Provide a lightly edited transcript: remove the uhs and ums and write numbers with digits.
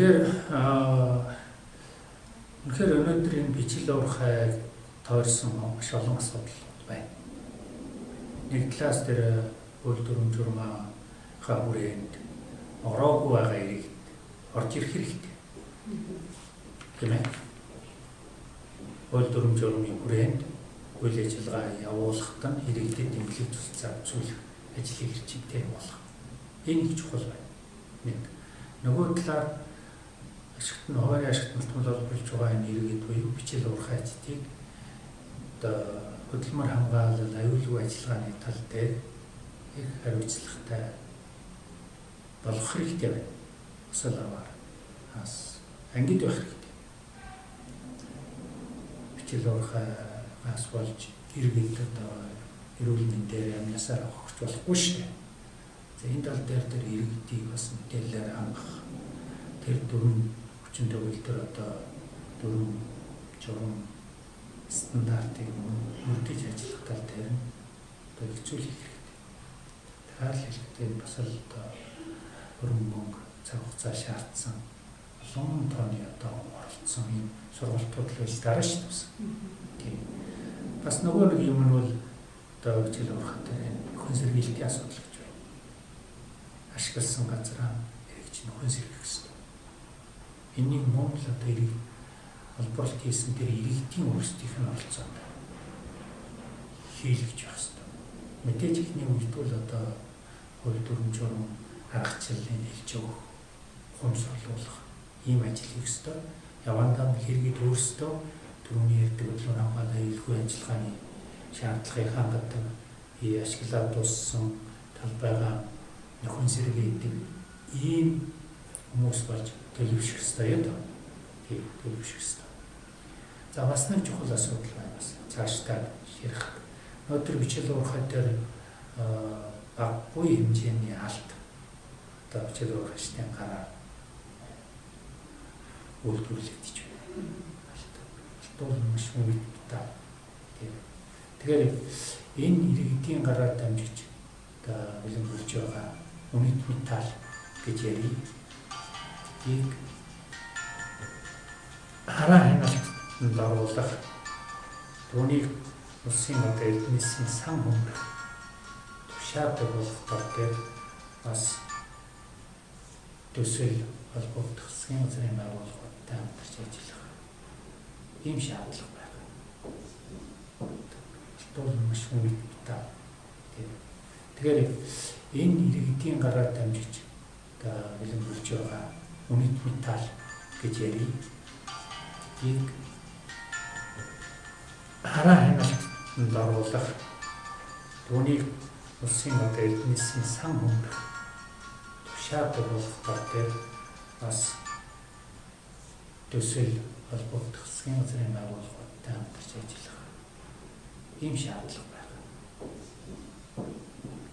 Тэгэхээр үнэхээр өнөөдрийн бичил уурхайг тойрсон маш олон асуудал байна. Нэг талаас дээр үйл дүрм журмынхаа хүрээнд ороогүй байгаа эрийг орж ирэх хэрэгтэй. Тийм ээ. Үйл дүрм журмын хүрээнд үйл ажиллагаа явуулахад нь иргэдэд тэмдэглэл зүйлс зохиох ажлыг хэрэгжүүлдэг болох. Энэ их чухал байна. Нэг. Нөгөө талаар хувийн ашигт малтмал олборлж байгаа энэ иргэд буюу бичил уурхайчдыг хөдөлмөр хамгаалал аюулгүй ажиллагааны тал дээр их хариуцлагатай болох хэрэгтэй байна. Осол аваар ангид байх хэрэгтэй. Бичил уурхайгаас болж иргэд эрүүл мэндээр амнасаар авахч болохгүй шүү дээ. Энэ тал дээр иргэдийг бас мэдээлэлээр хангах тэр дүрм хүчин төгөлдөр дүрм журам стандартыг мөрдөж ажиллах тал дээр нь хэрэгжүүлэх хэрэгтэй. Тэгэхээр л хэлэхдээ бас л хөрөнгө мөнгө цаг хугацаа шаардсан олон тооны оролцсон юм сургалтууд л байж дараа шүү дээ. Бас нөгөө нэг юм нь бол бичил уурхай дээр хүн сэргийлтийн асуудал гэж байна. Ашигласан газраа эргэж нөхөн сэргийлэх хэрэгтэй. Энийг Монгол иргэд олборлт хийсэн тэр иргэдийн өөрсдийнх нь оролцоонд хийлгэж байх хэрэгтэй. Мэдээж ихний үед бол хувь дүрм журам аргачлалын хэлж өгөх, хумсруулах ийм ажил хийх хэрэгтэй. Явандаа хэрэгэд өөрсдөө түрүүний ярьдаг хөдөлмөр хамгаалал аюулгүй ажиллагааны шаардлагыг хангадаг ашиглаад дууссан тал байгаа нөхөн сэргийдэг ийм хүмүүс болж төлөвшөх ёстой юм. Төлөвшөх ёстой. За бас нэг чухал асуудал байна бас цаашдаа ярих. Өнөөдөр бичил уурхай дээр баггүй хэмжээний алт бичил уурхайчдын гараар үйлдвэрлэгдэж байна. Алтууд маш мөнгөтэй. Тэгэхээр энэ иргэдийн гараар дамжиж бэлэнбүүлж байгаа үнэт металл гэж ярив.Ийг хараа хяналтанд оруулах түүнийг улсын эднисийн сан хөнгөх тушаатай болох тал дээр бас төсөл холбогдох засгийн газрын байгууллагуудтай хамтарч ажиллах ийм шаардлага байна. Алтууд маш мөнгөтэй. Тэгэхээр энэ иргэдийн гараар дамжиж бэлэнбүүлж байгаа үнэт металл гэж ярив.Ийг хараа хяналтанд оруулах түүнийг улсын эднисийн сан хөнгөх тушаатай болох тал дээр бас төсөл холбогдох засгийн газрын байгууллагуудтай хамтарч ажиллах ийм шаардлага байна.